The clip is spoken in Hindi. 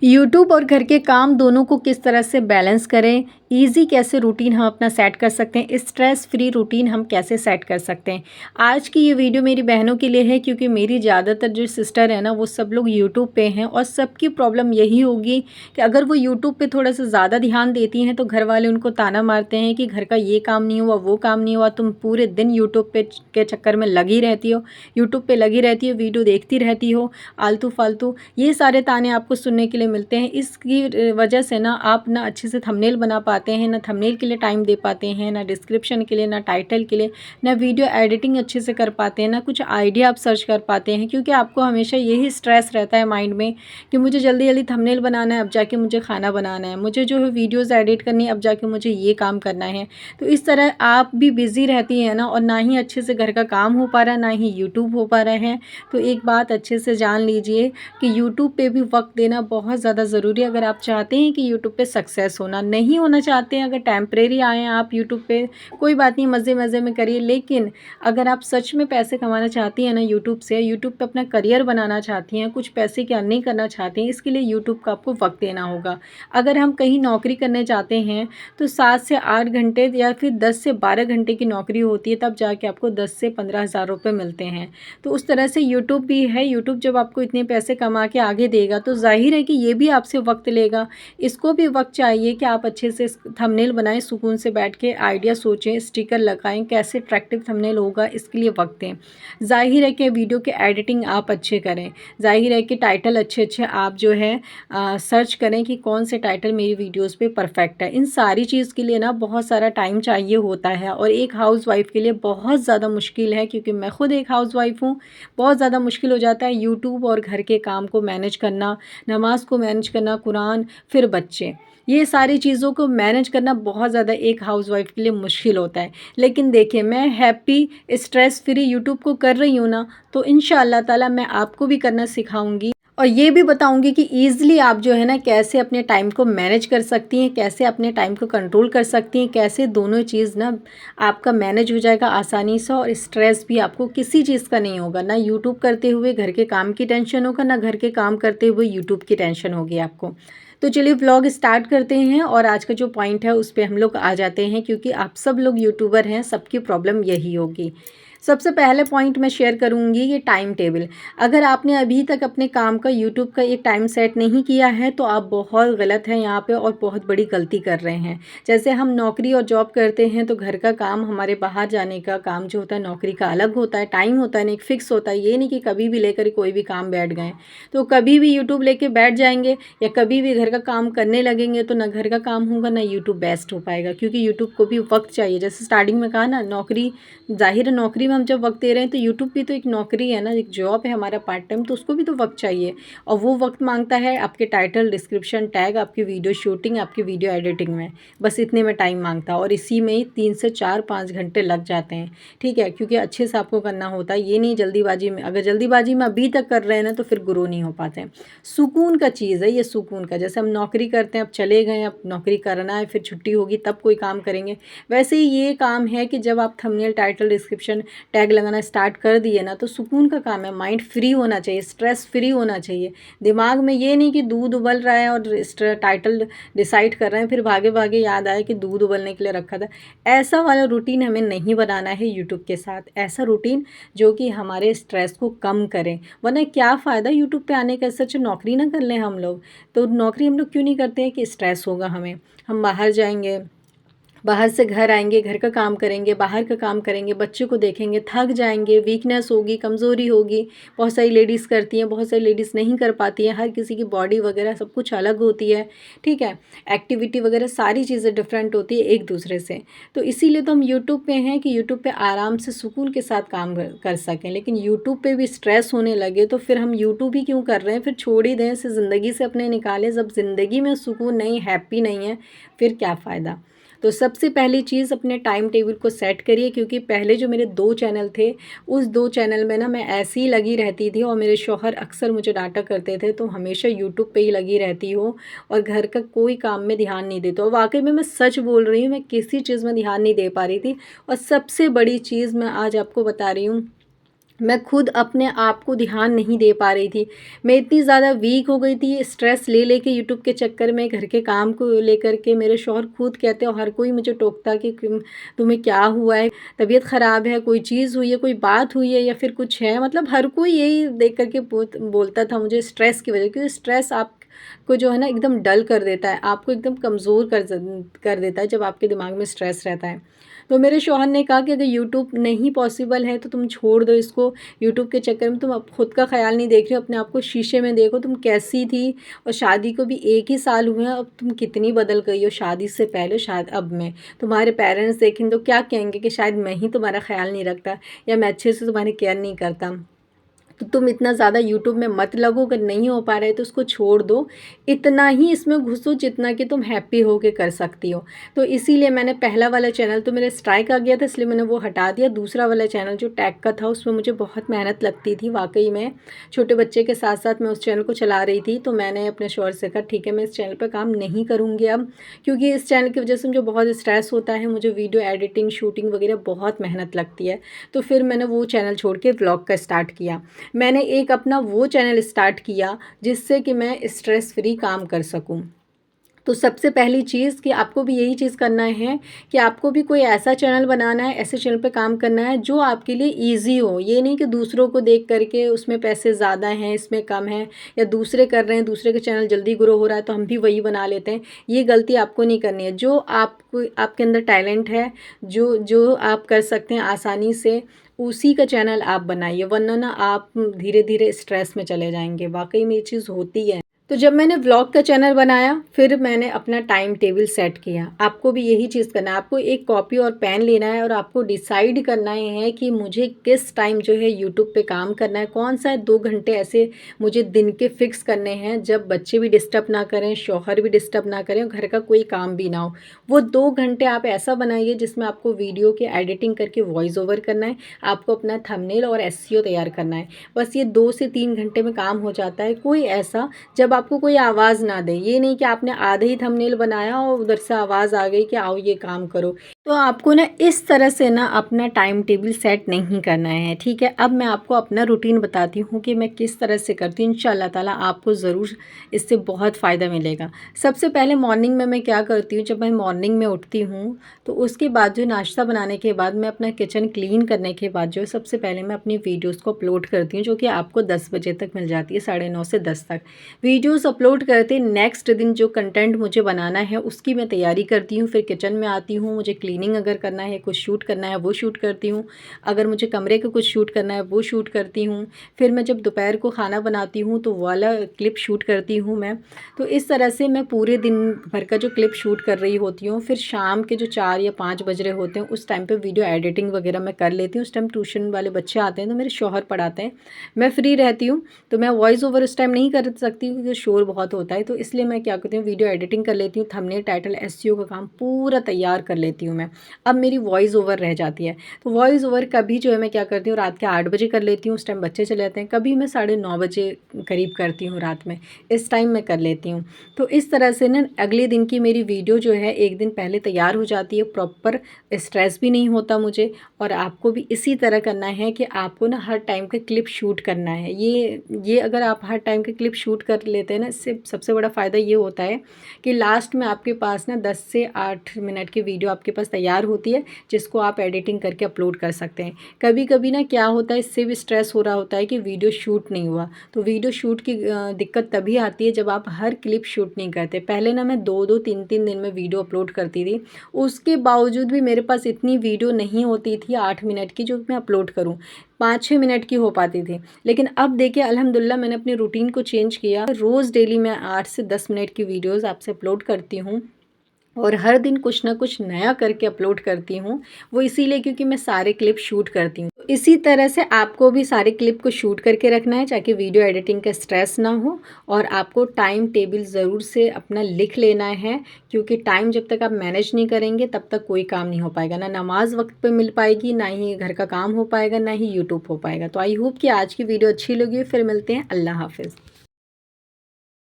यूट्यूब और घर के काम दोनों को किस तरह से बैलेंस करें, ईज़ी कैसे रूटीन हम अपना सेट कर सकते हैं, स्ट्रेस फ्री रूटीन हम कैसे सेट कर सकते हैं। आज की ये वीडियो मेरी बहनों के लिए है क्योंकि मेरी ज़्यादातर जो सिस्टर है ना वो सब लोग यूट्यूब पे हैं और सबकी प्रॉब्लम यही होगी कि अगर वो यूट्यूब पे थोड़ा सा ज़्यादा ध्यान देती हैं तो घर वाले उनको ताना मारते हैं कि घर का ये काम नहीं हुआ, वो काम नहीं हुआ, तुम पूरे दिन यूट्यूब पे के चक्कर में लगी रहती हो, यूट्यूब पे लगी रहती हो, वीडियो देखती रहती हो, आलतू फालतू, ये सारे ताने आपको सुनने के लिए मिलते हैं। इसकी वजह से ना आप ना अच्छे से थंबनेल बना पाते हैं, ना थंबनेल के लिए टाइम दे पाते हैं, ना डिस्क्रिप्शन के लिए, ना टाइटल के लिए, ना वीडियो एडिटिंग अच्छे से कर पाते हैं, ना कुछ आइडिया आप सर्च कर पाते हैं, क्योंकि आपको हमेशा यही स्ट्रेस रहता है माइंड में कि मुझे जल्दी जल्दी थंबनेल बनाना है, अब जाके मुझे खाना बनाना है, मुझे जो है वीडियोज़ एडिट करनी है, अब जाके मुझे ये काम करना है। तो इस तरह आप भी बिज़ी रहती हैं ना, और ना ही अच्छे से घर का काम हो पा रहा है, ना ही यूट्यूब हो पा रहा है। तो एक बात अच्छे से जान लीजिए कि यूट्यूब पे भी वक्त देना बहुत ज़्यादा ज़रूरी है। अगर आप चाहते हैं कि यूट्यूब पे सक्सेस होना, नहीं होना चाहते हैं, अगर टेम्परेरी आए हैं आप यूट्यूब पे, कोई बात नहीं, मज़े मज़े में करिए। लेकिन अगर आप सच में पैसे कमाना चाहती हैं ना यूट्यूब से, यूट्यूब पे अपना करियर बनाना चाहती हैं, कुछ पैसे की अर्निंग करना चाहती हैं, इसके लिए यूट्यूब का आपको वक्त देना होगा। अगर हम कहीं नौकरी करने चाहते हैं तो 7 से 8 घंटे या फिर 10 से 12 घंटे की नौकरी होती है, तब जाके आपको 10 से 15 हज़ार रुपये मिलते हैं। तो उस तरह से यूट्यूब भी है। यूट्यूब जब आपको इतने पैसे कमा के आगे देगा तो ज़ाहिर है कि ये भी आपसे वक्त लेगा। इसको भी वक्त चाहिए कि आप अच्छे से थंबनेल बनाएं, सुकून से बैठ के आइडिया सोचें, स्टिकर लगाएं, कैसे अट्रैक्टिव थंबनेल होगा, इसके लिए वक्त दें। ज़ाहिर है कि वीडियो के एडिटिंग आप अच्छे करें, ज़ाहिर है कि टाइटल अच्छे अच्छे आप जो है सर्च करें कि कौन से टाइटल मेरी वीडियोज़ पे परफेक्ट है। इन सारी चीज़ के लिए ना बहुत सारा टाइम चाहिए होता है और एक हाउसवाइफ़ के लिए बहुत ज़्यादा मुश्किल है, क्योंकि मैं खुद एक हाउसवाइफ़ हूँ। बहुत ज़्यादा मुश्किल हो जाता है यूट्यूब और घर के काम को मैनेज करना, नमाज़ को मैनेज करना, कुरान, फिर बच्चे, ये सारी चीज़ों को मैनेज करना बहुत ज़्यादा एक हाउसवाइफ़ के लिए मुश्किल होता है। लेकिन देखिए, मैं हैप्पी स्ट्रेस फ्री यूट्यूब को कर रही हूँ ना, तो इंशाअल्लाह ताला मैं आपको भी करना सिखाऊंगी और ये भी बताऊंगी कि ईज़िली आप जो है ना कैसे अपने टाइम को मैनेज कर सकती हैं, कैसे अपने टाइम को कंट्रोल कर सकती हैं, कैसे दोनों चीज़ ना आपका मैनेज हो जाएगा आसानी से और स्ट्रेस भी आपको किसी चीज़ का नहीं होगा। ना यूट्यूब करते हुए घर के काम की टेंशन होगा, ना घर के काम करते हुए यूट्यूब की टेंशन होगी आपको। तो चलिए व्लॉग स्टार्ट करते हैं और आज का जो पॉइंट है उस पे हम लोग आ जाते हैं, क्योंकि आप सब लोग यूट्यूबर हैं, सबकी प्रॉब्लम यही होगी। सबसे पहले पॉइंट मैं शेयर करूँगी ये टाइम टेबल। अगर आपने अभी तक अपने काम का यूट्यूब का एक टाइम सेट नहीं किया है तो आप बहुत गलत हैं यहाँ पे और बहुत बड़ी गलती कर रहे हैं। जैसे हम नौकरी और जॉब करते हैं तो घर का काम, हमारे बाहर जाने का काम जो होता है नौकरी का अलग होता है, टाइम होता है, नहीं फिक्स होता है। ये नहीं कि कभी भी लेकर कोई भी काम बैठ गए, तो कभी भी यूट्यूब लेके बैठ जाएंगे या कभी भी घर का काम करने लगेंगे तो ना घर का काम होगा ना यूट्यूब बेस्ट हो पाएगा, क्योंकि यूट्यूब को भी वक्त चाहिए। जैसे स्टार्टिंग में कहा ना, नौकरी, जाहिर है नौकरी में हम जब वक्त दे रहे हैं तो यूट्यूब भी तो एक नौकरी है ना, एक जॉब है हमारा पार्ट टाइम, तो उसको भी तो वक्त चाहिए। और वो वक्त मांगता है आपके टाइटल, डिस्क्रिप्शन, टैग, आपकी वीडियो शूटिंग, आपकी वीडियो एडिटिंग में, बस इतने में टाइम मांगता है और इसी में ही 3 से 4-5 घंटे लग जाते हैं। ठीक है, क्योंकि अच्छे से आपको करना होता है, ये नहीं जल्दीबाजी में। अगर जल्दीबाजी में अभी तक कर रहे हैं ना तो फिर ग्रो नहीं हो पाते हैं। सुकून का चीज़ है ये, सुकून का। जैसे हम नौकरी करते हैं, अब चले गए, अब नौकरी करना है, फिर छुट्टी होगी तब कोई काम करेंगे, वैसे ही ये काम है कि जब आप थंबनेल, टाइटल, डिस्क्रिप्शन, टैग लगाना स्टार्ट कर दिए ना तो सुकून का काम है। माइंड फ्री होना चाहिए, स्ट्रेस फ्री होना चाहिए। दिमाग में ये नहीं कि दूध उबल रहा है और टाइटल डिसाइड कर रहे हैं, फिर भागे भागे याद आया कि दूध उबलने के लिए रखा था। ऐसा वाला रूटीन हमें नहीं बनाना है यूट्यूब के साथ। ऐसा रूटीन जो कि हमारे स्ट्रेस को कम करें, वरना क्या फ़ायदा यूट्यूब पे आने का। सच नौकरी ना कर लें हम लोग, तो नौकरी हम लोग क्यों नहीं करते हैं कि स्ट्रेस होगा हमें। हम बाहर जाएंगे, बाहर से घर आएंगे, घर का काम करेंगे, बाहर का काम करेंगे, बच्चों को देखेंगे, थक जाएंगे, वीकनेस होगी, कमज़ोरी होगी। बहुत सारी लेडीज़ करती हैं, बहुत सारी लेडीज़ नहीं कर पाती हैं। हर किसी की बॉडी वगैरह सब कुछ अलग होती है, ठीक है, एक्टिविटी वगैरह सारी चीज़ें डिफरेंट होती है एक दूसरे से। तो इसीलिए तो हम यूट्यूब पे हैं कि यूट्यूब पे आराम से सुकून के साथ काम कर सकें। लेकिन यूट्यूब पे भी स्ट्रेस होने लगे तो फिर हम यूट्यूब ही क्यों कर रहे हैं, फिर छोड़ ही दें इसे, ज़िंदगी से अपने निकालें। जब ज़िंदगी में सुकून नहीं, हैप्पी नहीं है, फिर क्या फ़ायदा। तो सबसे पहली चीज़ अपने टाइम टेबल को सेट करिए, क्योंकि पहले जो मेरे 2 चैनल थे, उस 2 चैनल में ना मैं ऐसे ही लगी रहती थी और मेरे शौहर अक्सर मुझे डांटा करते थे, तो हमेशा यूट्यूब पे ही लगी रहती हो और घर का कोई काम में ध्यान नहीं देते। और वाकई में मैं सच बोल रही हूँ, मैं किसी चीज़ में ध्यान नहीं दे पा रही थी। और सबसे बड़ी चीज़ मैं आज आपको बता रही हूँ मैं खुद अपने आप को ध्यान नहीं दे पा रही थी। मैं इतनी ज़्यादा वीक हो गई थी स्ट्रेस ले लेके यूट्यूब के चक्कर में, घर के काम को लेकर के। मेरे शौहर खुद कहते और हर कोई मुझे टोकता कि तुम्हें क्या हुआ है, तबीयत ख़राब है, कोई चीज़ हुई है, कोई बात हुई है या फिर कुछ है। मतलब हर कोई यही देख कर के बोलता था मुझे स्ट्रेस की वजह, क्योंकि स्ट्रेस आपको जो है ना एकदम डल कर देता है, आपको एकदम कमज़ोर कर देता है जब आपके दिमाग में स्ट्रेस रहता है। तो मेरे शौहर ने कहा कि अगर यूट्यूब नहीं पॉसिबल है तो तुम छोड़ दो इसको। यूट्यूब के चक्कर में तुम अब खुद का ख्याल नहीं देख रहे हो, अपने आप को शीशे में देखो तुम कैसी थी, और शादी को भी 1 ही साल हुए हैं, अब तुम कितनी बदल गई हो शादी से पहले शायद अब में। तुम्हारे पेरेंट्स देखेंगे तो क्या कहेंगे कि शायद मैं ही तुम्हारा ख्याल नहीं रखता या मैं अच्छे से तुम्हारी केयर नहीं करता। तो तुम इतना ज़्यादा यूट्यूब में मत लगो, अगर नहीं हो पा रहा है तो उसको छोड़ दो। इतना ही इसमें घुसो जितना कि तुम हैप्पी होके कर सकती हो। तो इसीलिए मैंने पहला वाला चैनल तो मेरा स्ट्राइक आ गया था, इसलिए मैंने वो हटा दिया। दूसरा वाला चैनल जो टैग का था उसमें मुझे बहुत मेहनत लगती थी वाक़ई में। छोटे बच्चे के साथ-साथ मैं उस चैनल को चला रही थी, तो मैंने अपने शौहर से कहा ठीक है मैं इस चैनल पे काम नहीं करूँगी अब, क्योंकि इस चैनल की वज़ह से मुझे बहुत स्ट्रेस होता है, मुझे वीडियो एडिटिंग, शूटिंग वग़ैरह बहुत मेहनत लगती है। तो फिर मैंने वो चैनल छोड़ के व्लॉग का स्टार्ट किया। मैंने एक अपना वो चैनल स्टार्ट किया जिससे कि मैं स्ट्रेस फ्री काम कर सकूं। तो सबसे पहली चीज़ कि आपको भी यही चीज़ करना है कि आपको भी कोई ऐसा चैनल बनाना है, ऐसे चैनल पे काम करना है जो आपके लिए ईज़ी हो। ये नहीं कि दूसरों को देख करके उसमें पैसे ज़्यादा हैं, इसमें कम है, या दूसरे कर रहे हैं, दूसरे का चैनल जल्दी ग्रो हो रहा है तो हम भी वही बना लेते हैं। ये गलती आपको नहीं करनी है। जो आपको आपके अंदर टैलेंट है, जो जो आप कर सकते हैं आसानी से, उसी का चैनल आप बनाइए, वरना ना आप धीरे-धीरे स्ट्रेस में चले जाएँगे। वाक़ई में ये चीज़ होती है। तो जब मैंने व्लॉग का चैनल बनाया, फिर मैंने अपना टाइम टेबल सेट किया। आपको भी यही चीज़ करना है। आपको एक कॉपी और पेन लेना है और आपको डिसाइड करना है कि मुझे किस टाइम जो है यूट्यूब पे काम करना है। कौन-सा 2 घंटे ऐसे मुझे दिन के फ़िक्स करने हैं जब बच्चे भी डिस्टर्ब ना करें, शौहर भी डिस्टर्ब ना करें और घर का कोई काम भी ना हो। वो 2 घंटे आप ऐसा बनाइए जिसमें आपको वीडियो की एडिटिंग करके वॉइस ओवर करना है, आपको अपना थंबनेल और एसईओ तैयार करना है। बस ये 2 से 3 घंटे में काम हो जाता है। कोई ऐसा जब आपको कोई आवाज़ ना दे, ये नहीं कि आपने आधे ही थंबनेल बनाया और उधर से आवाज़ आ गई कि आओ ये काम करो। तो आपको ना इस तरह से ना अपना टाइम टेबल सेट नहीं करना है, ठीक है। अब मैं आपको अपना रूटीन बताती हूँ कि मैं किस तरह से करती हूँ। इंशाल्लाह ताला आपको ज़रूर इससे बहुत फ़ायदा मिलेगा। सबसे पहले मॉर्निंग में मैं क्या करती हूँ, जब मैं मॉर्निंग में उठती हूँ तो उसके बाद जो नाश्ता बनाने के बाद मैं अपना किचन क्लीन करने के बाद जो है सबसे पहले मैं अपनी वीडियोज़ को अपलोड करती हूँ, जो कि आपको 10 बजे तक मिल जाती है, 9:30 से 10 तक। वीडियोज़ अपलोड करते नेक्स्ट दिन जो कंटेंट मुझे बनाना है उसकी मैं तैयारी करती हूँ। फिर किचन में आती हूँ, मुझे क्लीनिंग अगर करना है, कुछ शूट करना है वो शूट करती हूँ। अगर मुझे कमरे का कुछ शूट करना है वो शूट करती हूँ। फिर मैं जब दोपहर को खाना बनाती हूँ तो वो वाला क्लिप शूट करती हूँ मैं। तो इस तरह से मैं पूरे दिन भर का जो क्लिप शूट कर रही होती हूँ, फिर शाम के जो 4 या 5 बज रहे होते हैं उस टाइम पे वीडियो एडिटिंग वगैरह मैं कर लेती हूँ। उस टाइम ट्यूशन वाले बच्चे आते हैं तो मेरे शौहर पढ़ाते हैं, मैं फ्री रहती हूँ। तो मैं वॉइस ओवर उस टाइम नहीं कर सकती क्योंकि शोर बहुत होता है, तो इसलिए मैं क्या करती हूँ, वीडियो एडिटिंग कर लेती हूँ, थंबनेल, टाइटल, एसईओ का काम पूरा तैयार कर लेती हूँ मैं। अब मेरी वॉइस ओवर रह जाती है। तो वॉइस ओवर कभी जो है मैं क्या करती हूँ, रात के 8 बजे कर लेती हूँ, उस टाइम बच्चे चले जाते हैं। कभी मैं 9:30 बजे करीब करती हूँ रात में, इस टाइम मैं कर लेती हूँ। तो इस तरह से ना अगले दिन की मेरी वीडियो जो है एक दिन पहले तैयार हो जाती है, प्रॉपर स्ट्रेस भी नहीं होता मुझे। और आपको भी इसी तरह करना है कि आपको ना हर टाइम का क्लिप शूट करना है। ये अगर आप हर टाइम के क्लिप शूट कर लेते हैं ना, इससे सबसे बड़ा फ़ायदा ये होता है कि लास्ट में आपके पास ना 10 से 8 मिनट की वीडियो आपके पास तैयार होती है, जिसको आप एडिटिंग करके अपलोड कर सकते हैं। कभी कभी ना क्या होता है, इससे भी स्ट्रेस हो रहा होता है कि वीडियो शूट नहीं हुआ। तो वीडियो शूट की दिक्कत तभी आती है जब आप हर क्लिप शूट नहीं करते। पहले ना मैं 2-2 3-3 दिन में वीडियो अपलोड करती थी, उसके बावजूद भी मेरे पास इतनी वीडियो नहीं होती थी 8 मिनट की जो मैं अपलोड करूं, 5-6 मिनट की हो पाती थी। लेकिन अब देखिए अल्हम्दुलिल्लाह मैंने अपनी रूटीन को चेंज किया। रोज़ डेली मैं 8 से 10 मिनट की वीडियोस आपसे अपलोड करती हूँ और हर दिन कुछ ना कुछ नया करके अपलोड करती हूँ। वो इसीलिए क्योंकि मैं सारे क्लिप शूट करती हूँ। तो इसी तरह से आपको भी सारे क्लिप को शूट करके रखना है ताकि वीडियो एडिटिंग का स्ट्रेस ना हो। और आपको टाइम टेबल ज़रूर से अपना लिख लेना है, क्योंकि टाइम जब तक आप मैनेज नहीं करेंगे तब तक कोई काम नहीं हो पाएगा। ना नमाज़ वक्त पे मिल पाएगी, ना ही घर का काम हो पाएगा, ना ही यूट्यूब हो पाएगा। तो आई होप कि आज की वीडियो अच्छी लगी। फिर मिलते हैं। अल्लाह हाफ़िज़।